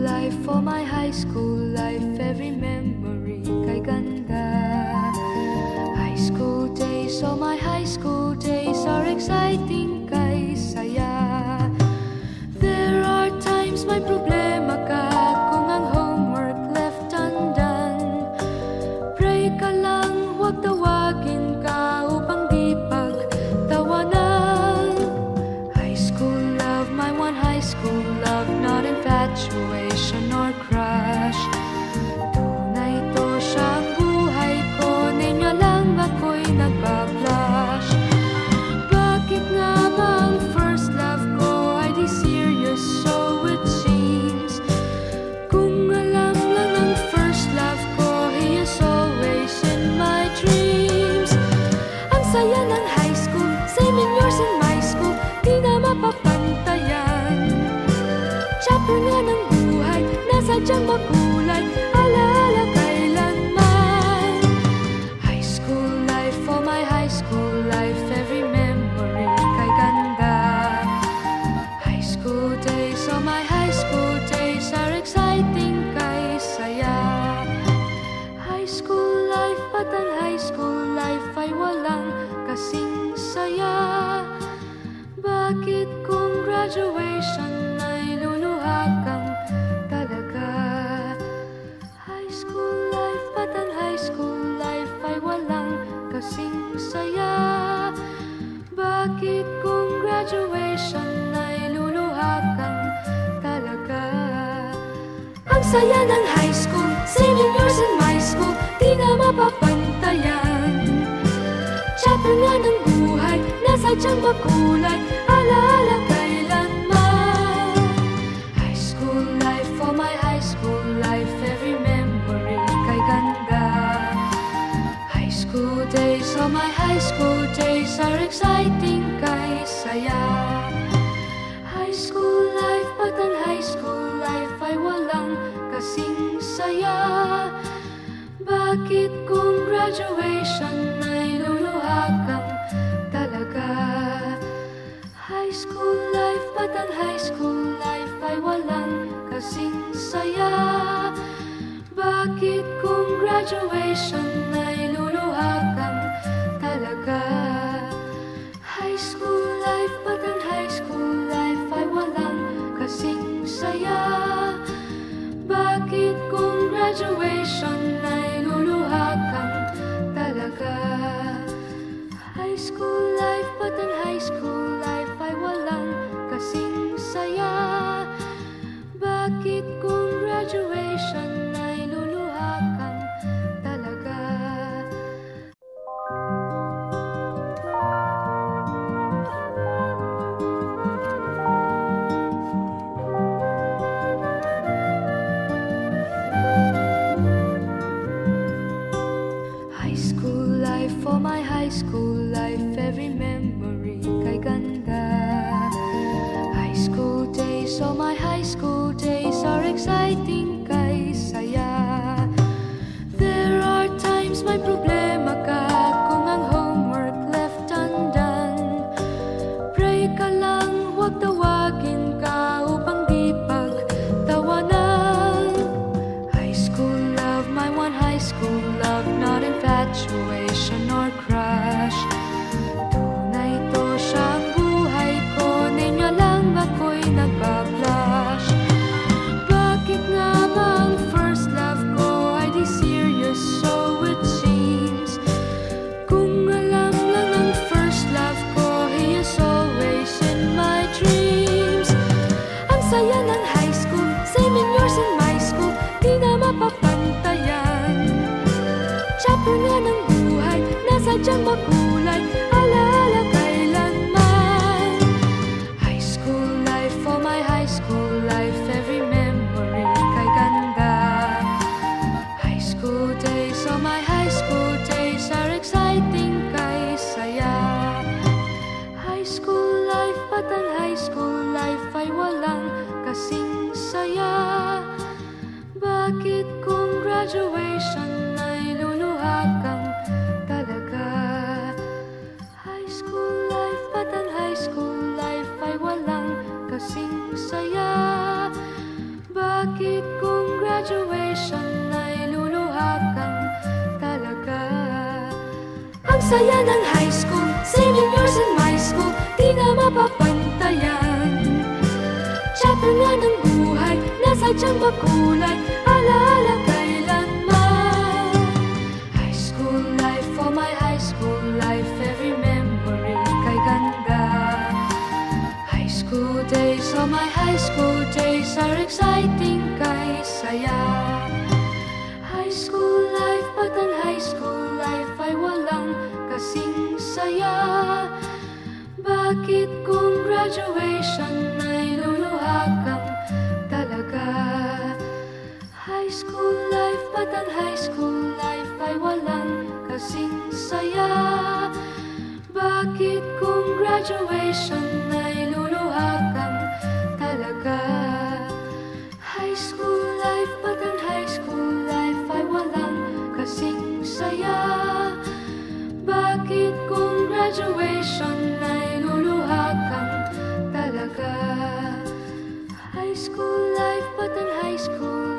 life, for my high school life, every memory kay ganda. High school days, oh my high school days are exciting kay saya. There are times may problema ka kung ang homework left undone. Pray ka lang, huwag tawagin ka upang di pagtawanan. High school love, my one high school love, not infatuation or crush. Tunay to siyang buhay ko, niya lang ako'y nagbablush. Bakit nga ba ang first love ko ay di serious, so it seems? Kung alam lang ang first love ko, he is always in my dreams. Ang saya ng high school, same in yours in my school, di na mapapantayan. Chapter nga ng buhay, nasadyang makulay, alaala kailanman. High school life, for my high school life, every memory kay ganda. High school days, oh my high school days are exciting kay saya. High school life, at ang high school life ay walang kasing saya. Bakit kung graduation ay luluha kang talaga? High school life, at ang high school life ay walang kasing saya. Bakit kung graduation ay luluha kang talaga? Ang saya ng high school, same in yours in my school, di na mapapantayan. Chapter nga ng buhay, nasadyang makulay, alaala kailanman. High school life, for my high school life, every memory kay ganda. High school days, oh my high school days are exciting kay saya. High school life, at ang high school life ay walang kasing saya. Bakit kung graduation ay luluha kang talaga? High school life, at ang high school life ay walang kasing saya. Bakit kung graduation ay luluha kang talaga? High school life, at ang high school life ay walang kasing saya. Bakit kung graduation ay luluha kang talaga? High school life, at ang high school life ay walang kasing saya. Bakit kung graduation ay luluha kang talaga? High school life, for my high school life, every memory kay ganda. High school days, oh my high school days are exciting Bakit kung graduation ay luluha kang talaga? Ang saya ng high school, saving years in my school, di na mapapantayan. Chapter nga ng buhay, nasa diyang makulay, alaala kailanman. High school life, for my high school life, every memory kay ganda. High school days, oh my high school days are exciting kay saya. High school life, but ang high school life ay walang kasing saya. Bakit kung graduation ay luluha kang talaga? High school life, but ang high school life ay walang kasing saya. Bakit kung graduation ay luluha kang talaga? High school life, but ang high school life ay walang kasing saya. Bakit kung graduation ay luluha kang talaga? High school life, but ang high school